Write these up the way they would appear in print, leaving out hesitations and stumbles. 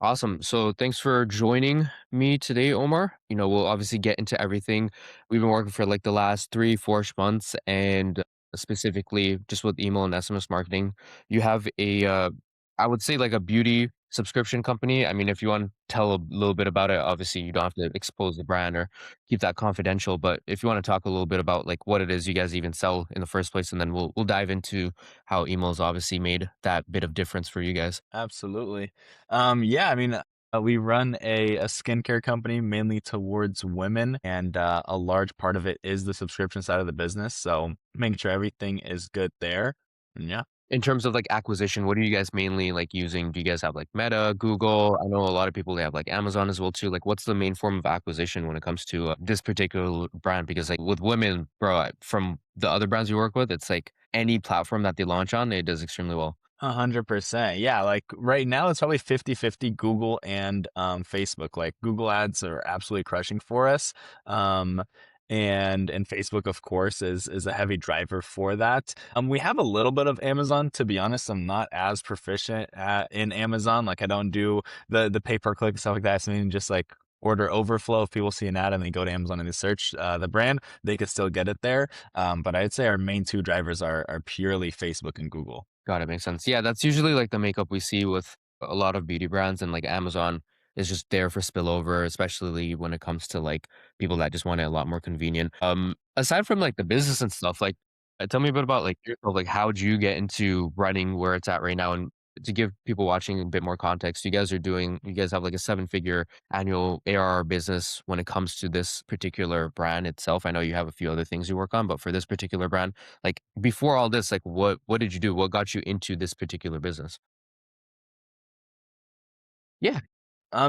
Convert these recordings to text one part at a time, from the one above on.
Awesome. So thanks for joining me today, Omar. We'll obviously get into everything. We've been working for like the last 3, 4 months, and specifically just with email and SMS marketing. You have I would say like a beauty subscription company. I mean, if you want to tell a little bit about it, obviously you don't have to expose the brand or keep that confidential. But if you want to talk a little bit about like what it is you guys even sell in the first place, and then we'll dive into how emails obviously made that bit of difference for you guys. Absolutely. Yeah, I mean, we run a skincare company mainly towards women, and a large part of it is the subscription side of the business. So making sure everything is good there. And yeah. In terms of, like, acquisition, what are you guys mainly, like, using? Do you guys have, like, Meta, Google? I know a lot of people, they have, like, Amazon as well too. Like, what's the main form of acquisition when it comes to, this particular brand? Because, like, with women, bro, from the other brands we work with, it's like any platform that they launch on, it does extremely well. 100%. Yeah, like right now it's probably 50-50 Google and Facebook. Like Google ads are absolutely crushing for us. Um and Facebook of course is a heavy driver for that. We have a little bit of Amazon. To be honest, I'm not as proficient in Amazon. Like I don't do the pay per click and stuff like that. So I mean, just like order overflow. If people see an ad and they go to Amazon and they search the brand, they could still get it there. But I'd say our main two drivers are purely Facebook and Google. Got it, makes sense. Yeah, that's usually, like, the makeup we see with a lot of beauty brands, and, like, Amazon is just there for spillover, especially when it comes to, like, people that just want it a lot more convenient. Aside from, like, the business and stuff, like, tell me a bit about, like, yourself, like, how'd you get into running where it's at right now? And to give people watching a bit more context, you guys have, like, a seven-figure annual ARR business when it comes to this particular brand itself. I know you have a few other things you work on, but for this particular brand, like, before all this, like, what did you do? What got you into this particular business? Yeah.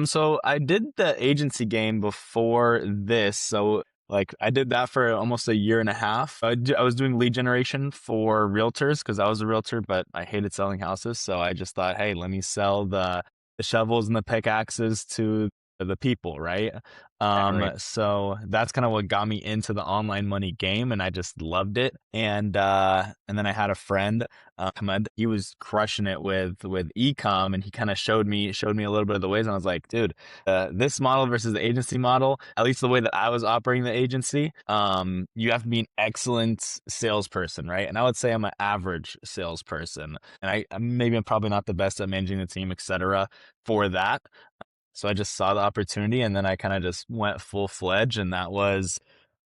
So I did the agency game before this. So like I did that for almost a year and a half. I was doing lead generation for realtors because I was a realtor, but I hated selling houses. So I just thought, hey, let me sell the shovels and the pickaxes to the people, right? Definitely. So that's kind of what got me into the online money game, and I just loved it. And then I had a friend, Ahmed. He was crushing it with ecom, and he kind of showed me a little bit of the ways. And I was like, dude, this model versus the agency model, at least the way that I was operating the agency, you have to be an excellent salesperson, right? And I would say I'm an average salesperson, and maybe I'm probably not the best at managing the team, etc. For that. So I just saw the opportunity and then I kind of just went full fledged, and that was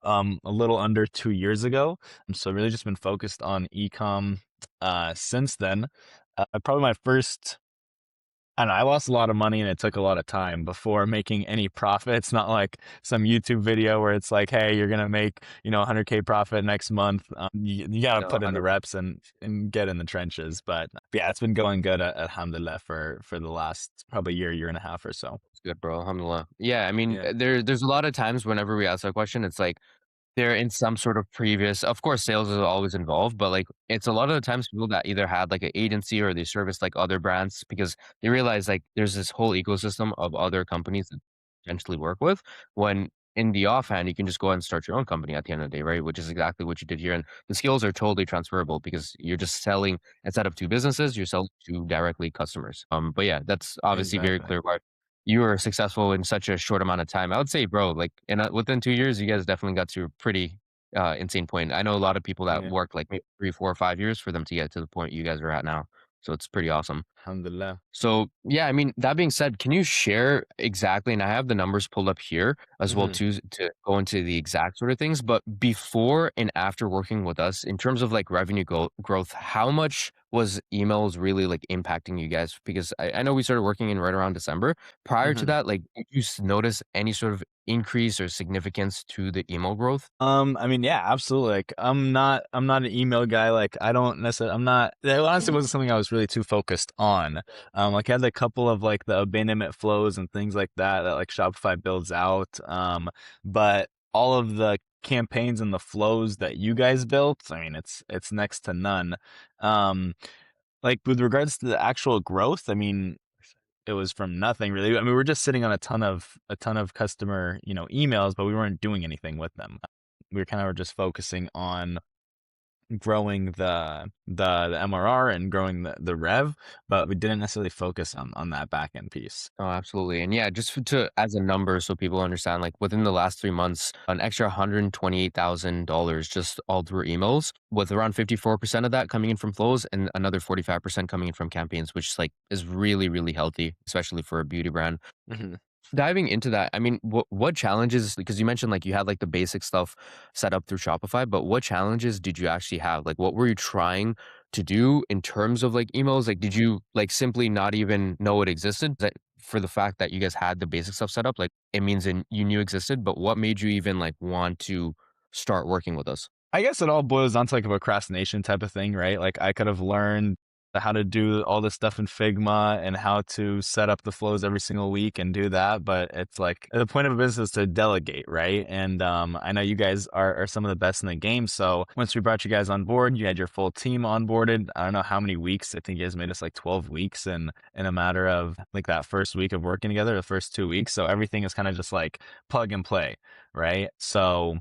a little under 2 years ago. So really just been focused on ecom since then. Probably my first, I don't know, I lost a lot of money and it took a lot of time before making any profit. It's not like some YouTube video where it's like, hey, you're gonna make 100K profit next month. You got to No, put in the 100. reps and get in the trenches. But yeah, it's been going good, alhamdulillah, for the last probably year and a half or so. It's good, bro. Alhamdulillah. Yeah, I mean, Yeah. there's a lot of times whenever we ask that question, it's like they're in some sort of previous, of course, sales is always involved, but, like, it's a lot of the times people that either had, like, an agency or they service, like, other brands because they realize, like, there's this whole ecosystem of other companies that potentially work with, when in the offhand, you can just go ahead and start your own company at the end of the day, right? Which is exactly what you did here, and the skills are totally transferable because you're just selling instead of 2 businesses, you're selling to directly customers. But yeah, that's obviously very Exactly. clear why you were successful in such a short amount of time. I would say, bro, like within 2 years, you guys definitely got to a pretty insane point. I know a lot of people that Yeah. work like maybe 3, 4, 5 years for them to get to the point you guys are at now. So it's pretty awesome. Alhamdulillah. So, yeah, I mean, that being said, can you share exactly, and I have the numbers pulled up here as well Mhm. too to go into the exact sort of things, but before and after working with us in terms of like revenue growth, how much was emails really like impacting you guys? Because I know we started working in right around December. Prior to Mhm. that, like, did you notice any sort of increase or significance to the email growth? I mean, yeah, absolutely. Like, I'm not an email guy. Like, I don't necessarily, I'm not, it honestly wasn't something I was really too focused on. Like, I had a couple of like the abandonment flows and things like that like Shopify builds out. But all of the campaigns and the flows that you guys built, I mean, it's next to none. Um, like with regards to the actual growth, I mean, it was from nothing really. I mean, we were just sitting on a ton of customer, emails, but we weren't doing anything with them. We were kind of just focusing on growing the MRR and growing the rev, but we didn't necessarily focus on that back end piece. Oh, absolutely. And yeah, just to as a number so people understand, like within the last 3 months, an extra $128,000 just all through emails, with around 54% of that coming in from flows and another 45% coming in from campaigns, which like is really, really healthy, especially for a beauty brand. Mhm. Diving into that, I mean, what challenges, because you mentioned like you had like the basic stuff set up through Shopify, but what challenges did you actually have? Like what were you trying to do in terms of like emails? Like did you like simply not even know it existed? That for the fact that you guys had the basic stuff set up, like it means you knew existed, but what made you even like want to start working with us? I guess it all boils down to like a procrastination type of thing, right? Like I could have learned how to do all this stuff in Figma and how to set up the flows every single week and do that. But it's like the point of a business is to delegate, right? And I know you guys are some of the best in the game. So once we brought you guys on board, you had your full team onboarded. I don't know how many weeks. I think you guys made us like 12 weeks in a matter of like that first week of working together, the first 2 weeks. So everything is kind of just like plug and play, right? So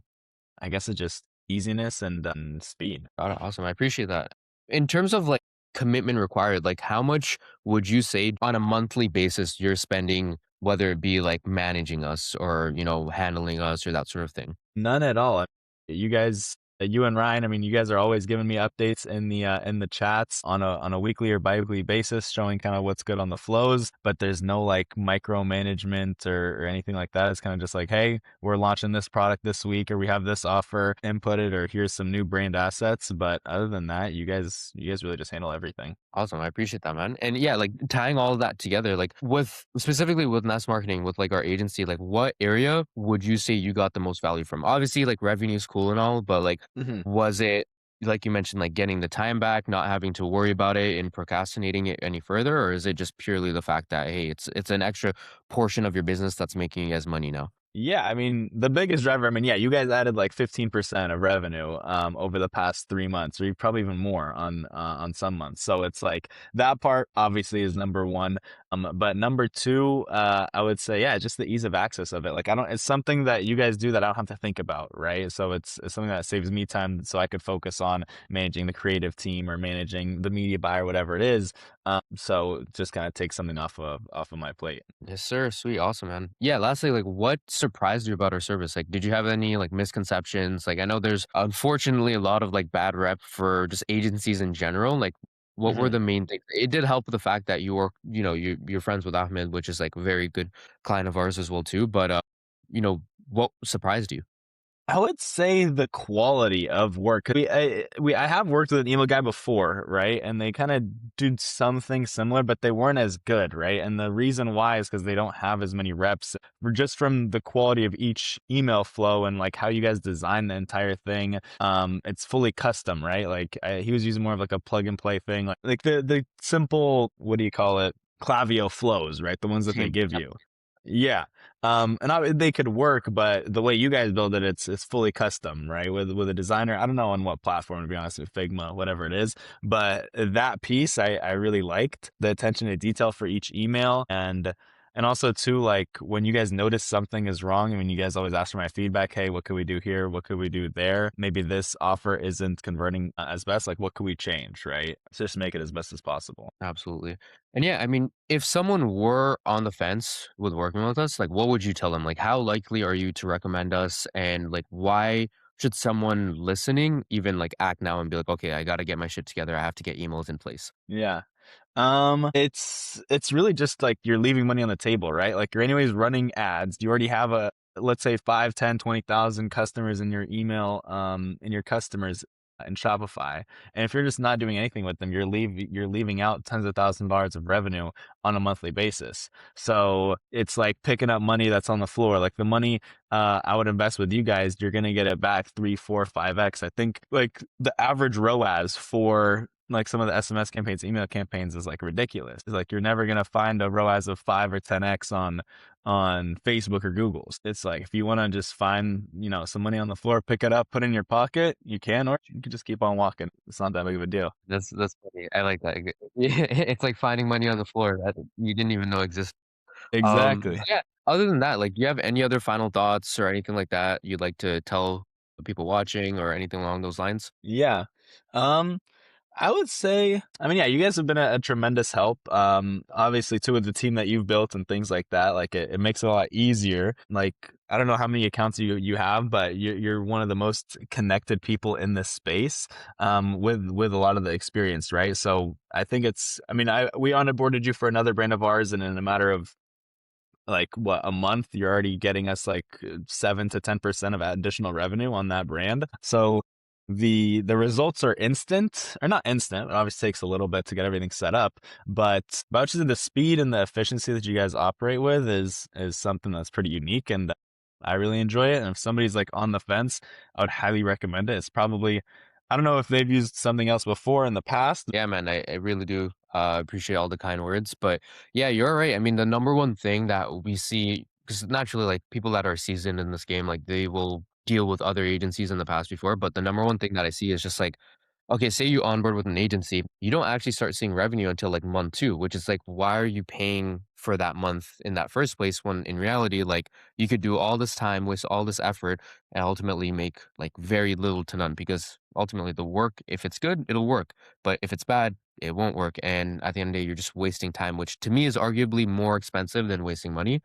I guess it's just easiness and speed. Got it. Awesome. I appreciate that. In terms of like commitment required, like how much would you say on a monthly basis you're spending, whether it be like managing us or, handling us or that sort of thing? None at all. You guys, you and Ryan, I mean, you guys are always giving me updates in the chats on a weekly or biweekly basis, showing kind of what's good on the flows. But there's no like micromanagement or anything like that. It's kind of just like, hey, we're launching this product this week, or we have this offer, input it, or here's some new brand assets. But other than that, you guys really just handle everything. Awesome. I appreciate that, man. And yeah, like tying all of that together, like with specifically with mass marketing, with like our agency, like what area would you say you got the most value from? Obviously, like revenue is cool and all, but like, was it like you mentioned, like getting the time back, not having to worry about it and procrastinating it any further, or is it just purely the fact that hey, it's an extra portion of your business that's making you guys money now? Yeah, I mean, the biggest driver, I mean, yeah, you guys added like 15% of revenue over the past 3 months, or probably even more on some months. So it's like that part obviously is number one. But number two, I would say, yeah, just the ease of access of it. Like I don't, it's something that you guys do that I don't have to think about, right? So it's something that saves me time, so I could focus on managing the creative team or managing the media buyer, whatever it is. So just kind of take something off of my plate. Yes, sir. Sweet. Awesome, man. Yeah. Lastly, like what surprised you about our service? Like, did you have any like misconceptions? Like, I know there's unfortunately a lot of like bad rep for just agencies in general. Like, what were Mhm. the main things? It did help with the fact that you were, you're friends with Ahmed, which is like a very good client of ours as well too. But, what surprised you? I would say the quality of work. 'Cause I have worked with an email guy before, right? And they kind of did something similar, but they weren't as good, right? And the reason why is because they don't have as many reps. Just from the quality of each email flow and like how you guys design the entire thing. It's fully custom, right? Like he was using more of like a plug and play thing, like the simple, what do you call it? Clavio flows, right? The ones that they give you. Yeah. And they could work, but the way you guys build it, it's fully custom, right? With a designer. I don't know on what platform, to be honest, with Figma, whatever it is, but that piece I really liked the attention to detail for each email, and also too, like when you guys notice something is wrong, I mean, you guys always ask for my feedback. Hey, what could we do here? What could we do there? Maybe this offer isn't converting as best. Like, what could we change, right? Just make it as best as possible. Absolutely. And yeah, I mean, if someone were on the fence with working with us, like what would you tell them? Like how likely are you to recommend us and like why should someone listening even like act now and be like, "Okay, I got to get my shit together. I have to get emails in place." Yeah. It's really just like you're leaving money on the table, right? Like you're anyways running ads. You already have let's say 5, 10, 20,000 customers in your email, in your customers in Shopify. And if you're just not doing anything with them, you're leaving out tens of $1,000s of revenue on a monthly basis. So it's like picking up money that's on the floor. Like the money I would invest with you guys, you're gonna get it back 3, 4, 5x. I think like the average ROAS for like some of the SMS campaigns, email campaigns is like ridiculous. It's like you're never gonna find a ROAS of 5 or 10x on Facebook or Google's. It's like if you want to just find, some money on the floor, pick it up, put it in your pocket, you can, or you can just keep on walking. It's not that big of a deal. That's funny. I like that. Yeah, it's like finding money on the floor that you didn't even know existed. Exactly. Yeah, other than that, like, do you have any other final thoughts or anything like that you'd like to tell? people watching or anything along those lines? Yeah. Um, I would say, I mean, yeah, you guys have been a tremendous help. Obviously, too, with the team that you've built and things like that, like it makes it a lot easier. Like, I don't know how many accounts you have, but you're one of the most connected people in this space, with a lot of the experience, right? So I think it's, I mean, we onboarded you for another brand of ours, and in a matter of like what, a month, you're already getting us like 7 to 10% of additional revenue on that brand. So the results are instant, or not instant. It obviously takes a little bit to get everything set up, but just the speed and the efficiency that you guys operate with is something that's pretty unique, and I really enjoy it. And if somebody's like on the fence, I would highly recommend it. It's probably, I don't know if they've used something else before in the past. Yeah, man, I really do appreciate all the kind words. But yeah, you're right. I mean, the number one thing that we see, because naturally, like people that are seasoned in this game, like they will deal with other agencies in the past before. But the number one thing that I see is just like, okay, say you onboard with an agency, you don't actually start seeing revenue until like month two, which is like, why are you paying for that month in that first place when in reality, like you could do all this time, waste all this effort, and ultimately make like very little to none because ultimately the work, if it's good, it'll work. But if it's bad, it won't work. And at the end of the day, you're just wasting time, which to me is arguably more expensive than wasting money.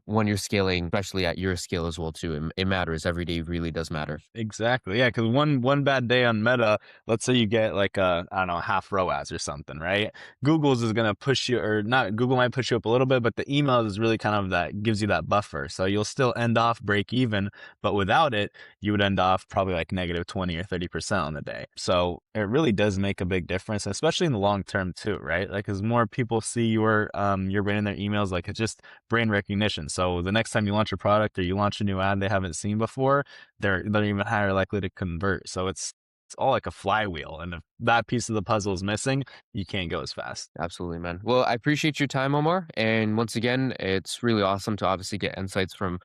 When you're scaling, especially at your scale as well, too, it matters. Every day really does matter. Exactly. Yeah, because one bad day on Meta, let's say you get like a, I don't know, half ROAS or something, right? Google's is gonna push you, or not. Google might push you up a little bit, but the email is really kind of that gives you that buffer. So you'll still end off break even, but without it, you would end off probably like negative 20 or 30% on the day. So it really does make a big difference, especially in the long term too, right? Like as more people see your brand in their emails, like it's just brand recognition. So the next time you launch a product or you launch a new ad they haven't seen before, they're even higher likely to convert. So it's all like a flywheel, and if that piece of the puzzle is missing, you can't go as fast. Absolutely, man. Well, I appreciate your time, Omar. And once again, it's really awesome to obviously get insights from,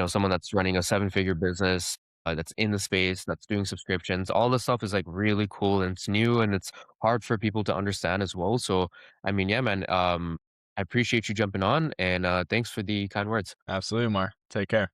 someone that's running a seven-figure business, that's in the space, that's doing subscriptions. All this stuff is like really cool and it's new and it's hard for people to understand as well. So, I mean, yeah, man. I appreciate you jumping on and thanks for the kind words. Absolutely, Mar. Take care.